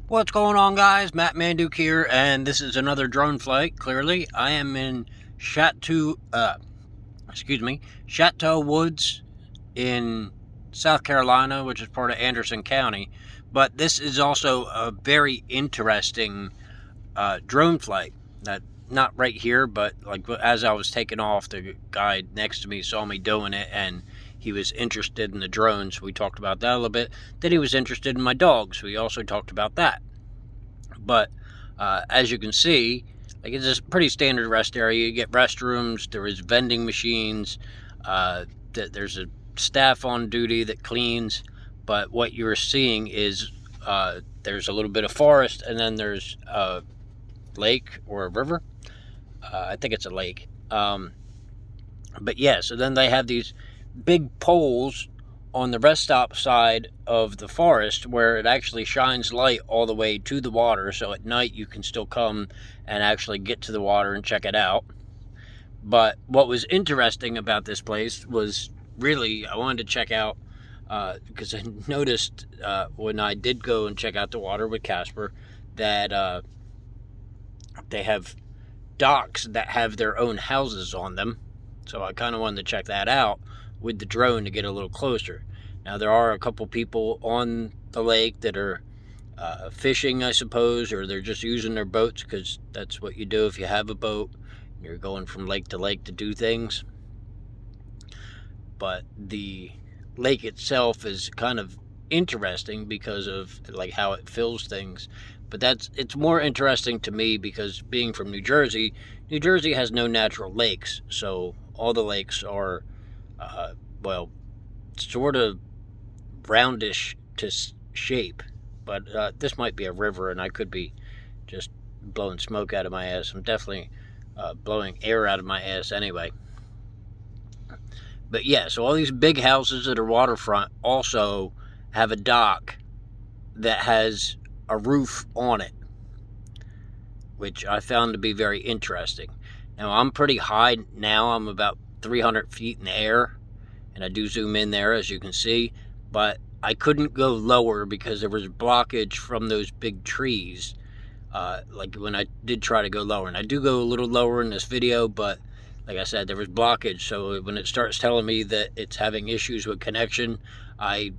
What's going on, guys? Matt Manduke here, and this is another drone flight. Clearly, I am in Chateau, Chateau Woods in South Carolina, which is part of Anderson County. But this is also a very interesting drone flight. That not right here, but like as I was taking off, the guy next to me saw me doing it, and he was interested in the drones. We talked about that a little bit. Then he was interested in my dogs. We also talked about that. But as you can see, like it's a pretty standard rest area. You get restrooms. There is vending machines. There's a staff on duty that cleans. But what you're seeing is there's a little bit of forest, and then there's a lake or a river. I think it's a lake. But yeah, so then they have these big poles on the rest stop side of the forest where it actually shines light all the way to the water, so at night you can still come and actually get to the water and check it out. But what was interesting about this place was really I wanted to check out because I noticed when I did go and check out the water with Casper that they have docks that have their own houses on them. So I kind of wanted to check that out with the drone to get a little closer. Now, there are a couple people on the lake that are fishing, I suppose, or they're just using their boats because that's what you do if you have a boat. You're going from lake to lake to do things. But the lake itself is kind of interesting because of like how it fills things. But it's more interesting to me because being from New Jersey has no natural lakes, so all the lakes are well, sort of roundish to shape. But this might be a river, and I could be just blowing smoke out of my ass. I'm definitely blowing air out of my ass anyway. But yeah, so all these big houses that are waterfront also have a dock that has a roof on it, which I found to be very interesting. Now, I'm pretty high now. I'm about 300 feet in the air, and I do zoom in there, as you can see, but I couldn't go lower because there was blockage from those big trees, like when I did try to go lower. And I do go a little lower in this video, but like I said, there was blockage, so when it starts telling me that it's having issues with connection, I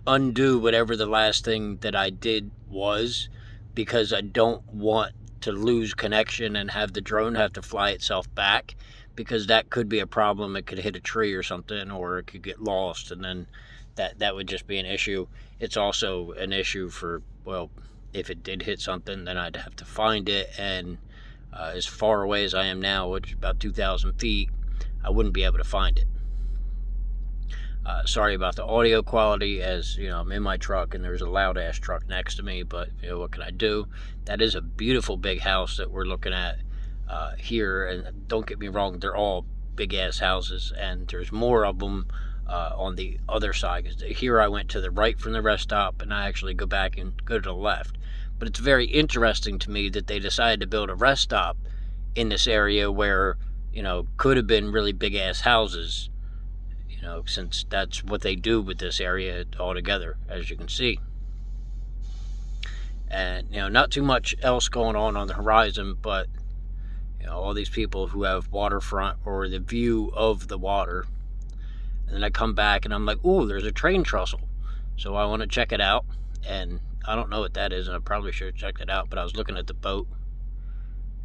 undo whatever the last thing that I did was, because I don't want to lose connection and have the drone have to fly itself back, because that could be a problem. It could hit a tree or something, or it could get lost, and then that would just be an issue. It's also an issue for, well, if it did hit something, then I'd have to find it, and as far away as I am now, which is about 2,000 feet, I wouldn't be able to find it. Sorry about the audio quality, as you know, I'm in my truck and there's a loud ass truck next to me, but you know, what can I do? That is a beautiful big house that we're looking at here, and don't get me wrong, they're all big ass houses, and there's more of them on the other side. Because here I went to the right from the rest stop, and I actually go back and go to the left. But it's very interesting to me that they decided to build a rest stop in this area where, you know, could have been really big ass houses, you know, since that's what they do with this area altogether, as you can see. And, you know, not too much else going on the horizon, but, you know, all these people who have waterfront or the view of the water. And then I come back and I'm like, ooh, there's a train trestle. So I want to check it out. And I don't know what that is, and I probably should have checked it out, but I was looking at the boat.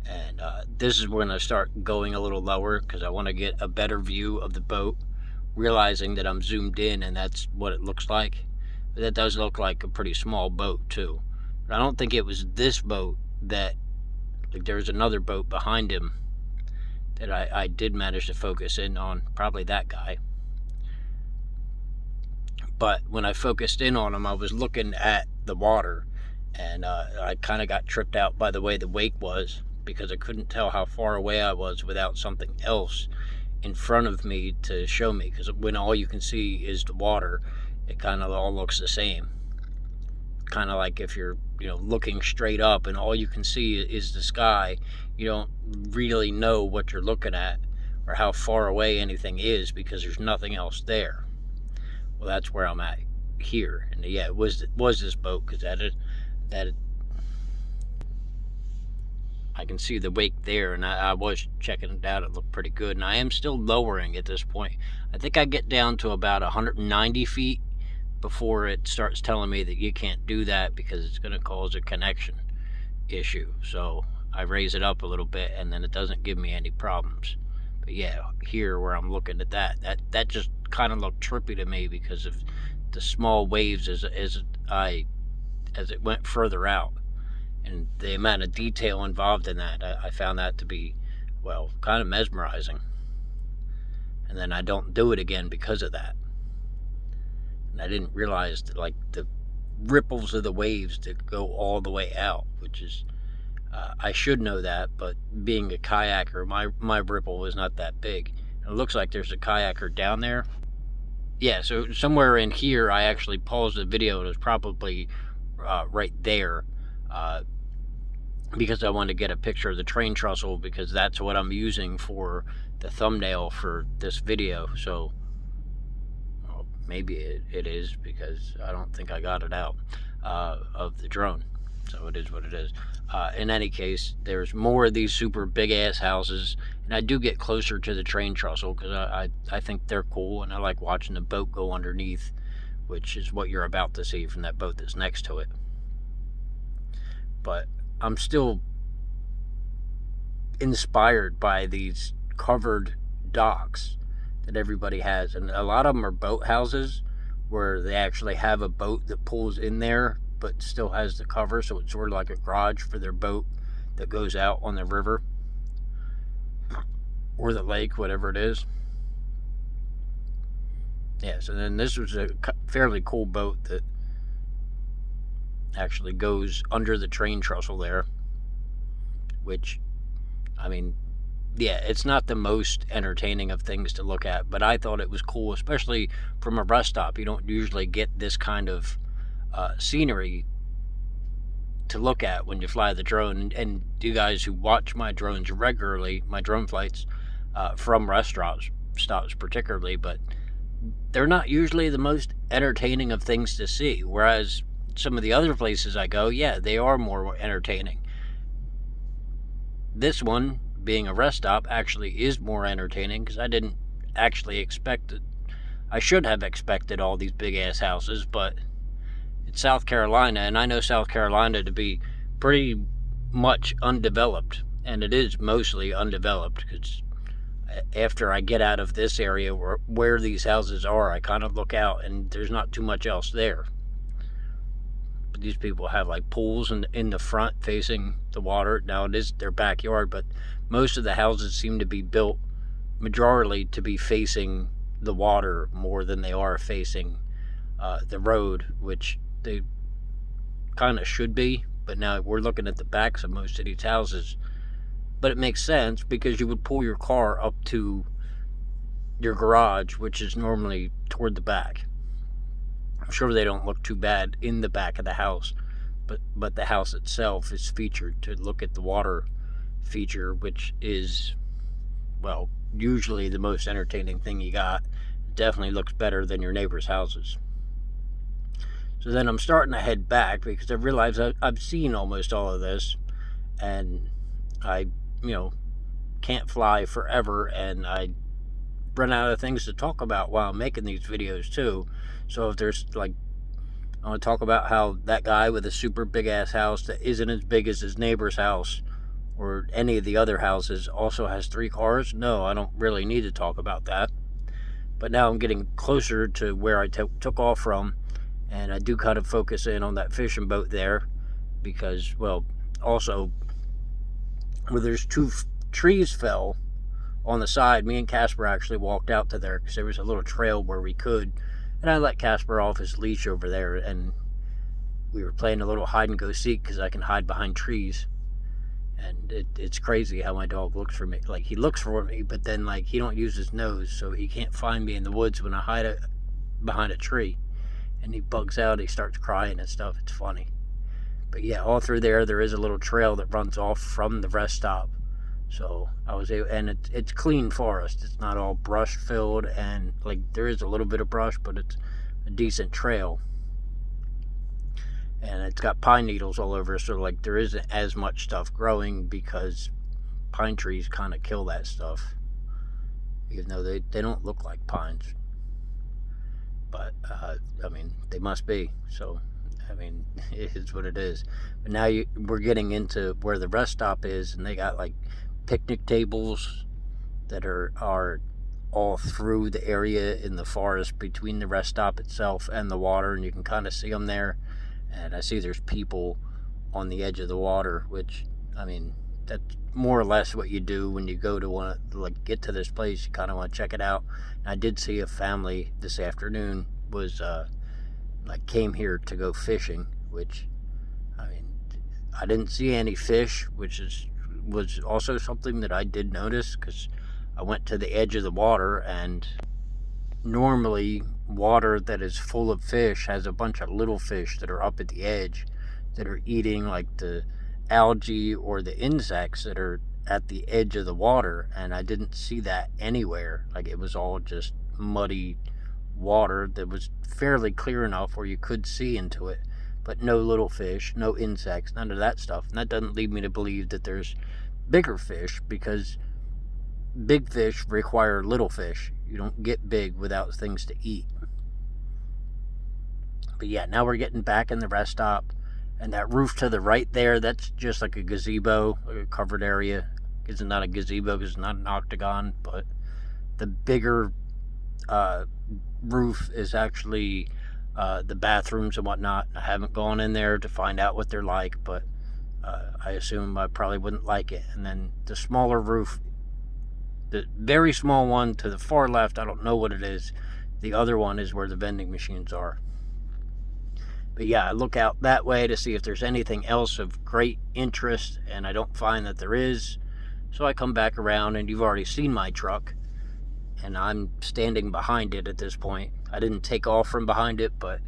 And this is when I start going a little lower because I want to get a better view of the boat, realizing that I'm zoomed in and that's what it looks like. But that does look like a pretty small boat too. But I don't think it was this boat that, like, there's another boat behind him that I did manage to focus in on, probably that guy. But when I focused in on him, I was looking at the water, and I kind of got tripped out by the way the wake was, because I couldn't tell how far away I was without something else in front of me to show me. Because when all you can see is the water, it kind of all looks the same. Kind of like if you're, you know, looking straight up and all you can see is the sky, you don't really know what you're looking at or how far away anything is because there's nothing else there. Well, that's where I'm at here, and yeah, it was this boat, because that I can see the wake there, and I was checking it out. It looked pretty good, and I am still lowering at this point. I think I get down to about 190 feet before it starts telling me that you can't do that because it's going to cause a connection issue. So I raise it up a little bit, and then it doesn't give me any problems. But yeah, here where I'm looking at that just kind of looked trippy to me because of the small waves as it went further out, and the amount of detail involved in that. I found that to be, well, kind of mesmerizing. And then I don't do it again because of that. And I didn't realize that, like, the ripples of the waves that go all the way out, which is, I should know that, but being a kayaker, my ripple is not that big. It looks like there's a kayaker down there. Yeah, so somewhere in here, I actually paused the video. It was probably right there, because I wanted to get a picture of the train trestle, because that's what I'm using for the thumbnail for this video. So, well, maybe it is, because I don't think I got it out of the drone. So it is what it is. In any case, there's more of these super big ass houses, and I do get closer to the train trestle because I think they're cool, and I like watching the boat go underneath, which is what you're about to see from that boat that's next to it. But I'm still inspired by these covered docks that everybody has, and a lot of them are boat houses where they actually have a boat that pulls in there but still has the cover, so it's sort of like a garage for their boat that goes out on the river or the lake, whatever it is. Yeah, so then this was a fairly cool boat that actually goes under the train trestle there, which, I mean, yeah, it's not the most entertaining of things to look at, but I thought it was cool, especially from a rest stop. You don't usually get this kind of scenery to look at when you fly the drone. And you guys who watch my drones regularly, my drone flights from rest stops particularly, but they're not usually the most entertaining of things to see, whereas some of the other places I go, yeah, they are more entertaining. This one, being a rest stop, actually is more entertaining because I didn't actually expect it. I should have expected all these big ass houses, but it's South Carolina, and I know South Carolina to be pretty much undeveloped, and it is mostly undeveloped because after I get out of this area where these houses are, I kind of look out and there's not too much else there. But these people have like pools in the front facing the water. Now it is their backyard, but most of the houses seem to be built majorly to be facing the water more than they are facing the road, which they kind of should be. But now we're looking at the backs of most of these houses. But it makes sense because you would pull your car up to your garage, which is normally toward the back. I'm sure they don't look too bad in the back of the house, but the house itself is featured to look at the water feature, which is, well, usually the most entertaining thing you got. It definitely looks better than your neighbor's houses. So then I'm starting to head back because I realize I've seen almost all of this, and I, can't fly forever, and I run out of things to talk about while I'm making these videos too. So if there's I want to talk about how that guy with a super big ass house that isn't as big as his neighbor's house or any of the other houses also has 3 cars. No, I don't really need to talk about that. But now I'm getting closer to where I took off from, and I do kind of focus in on that fishing boat there because, well, also where there's 2 trees fell on the side, me and Casper actually walked out to there because there was a little trail where we could, and I let Casper off his leash over there, and we were playing a little hide and go seek because I can hide behind trees. And it's crazy how my dog looks for me. Like, he looks for me, but then he don't use his nose, so he can't find me in the woods when I hide behind a tree. And he bugs out, he starts crying and stuff. It's funny. But yeah, all through there is a little trail that runs off from the rest stop. So I was able, and it's clean forest. It's not all brush filled, and there is a little bit of brush, but it's a decent trail. and it's got pine needles all over, so like there isn't as much stuff growing because pine trees kind of kill that stuff, even though they don't look like pines. But I mean, they must be. So I mean, it is what it is. But now we're getting into where the rest stop is, and they got like picnic tables that are all through the area in the forest between the rest stop itself and the water, and you can kind of see them there. And I see there's people on the edge of the water, which, I mean, that's more or less what you do when you go to want to like get to this place. You kind of want to check it out. And I did see a family this afternoon was like came here to go fishing, which, I mean, I didn't see any fish, which was also something that I did notice because I went to the edge of the water, and normally water that is full of fish has a bunch of little fish that are up at the edge that are eating like the algae or the insects that are at the edge of the water, and I didn't see that anywhere. Like, it was all just muddy water that was fairly clear enough where you could see into it, but no little fish, no insects, none of that stuff. And that doesn't lead me to believe that there's bigger fish, because big fish require little fish. You don't get big without things to eat. But yeah, now we're getting back in the rest stop, and that roof to the right there, that's just like a gazebo, like a covered area. It's not a gazebo because it's not an octagon, but the bigger roof is actually the bathrooms and whatnot. I haven't gone in there to find out what they're like, but I assume I probably wouldn't like it. And then the smaller roof, the very small one to the far left, I don't know what it is. The other one is where the vending machines are. But yeah, I look out that way to see if there's anything else of great interest, and I don't find that there is. So I come back around, and you've already seen my truck, and I'm standing behind it at this point. I didn't take off from behind it, but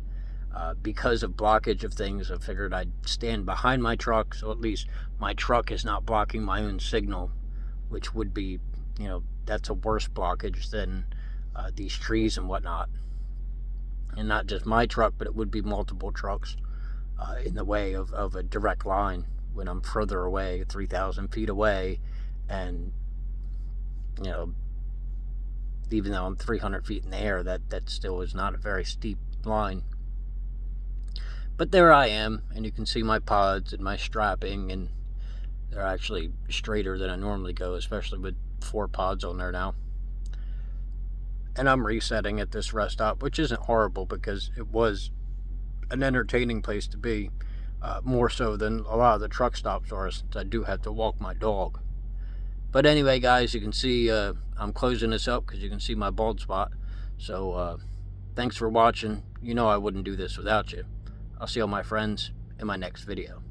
because of blockage of things, I figured I'd stand behind my truck, so at least my truck is not blocking my own signal, which would be, that's a worse blockage than these trees and whatnot. And not just my truck, but it would be multiple trucks in the way of a direct line when I'm further away, 3,000 feet away. And, even though I'm 300 feet in the air, that still is not a very steep line. But there I am, and you can see my pods and my strapping, and they're actually straighter than I normally go, especially with 4 pods on there now. And I'm resetting at this rest stop, which isn't horrible because it was an entertaining place to be, more so than a lot of the truck stops are, since I do have to walk my dog. But anyway, guys, you can see I'm closing this up because you can see my bald spot. So thanks for watching. I wouldn't do this without you. I'll see all my friends in my next video.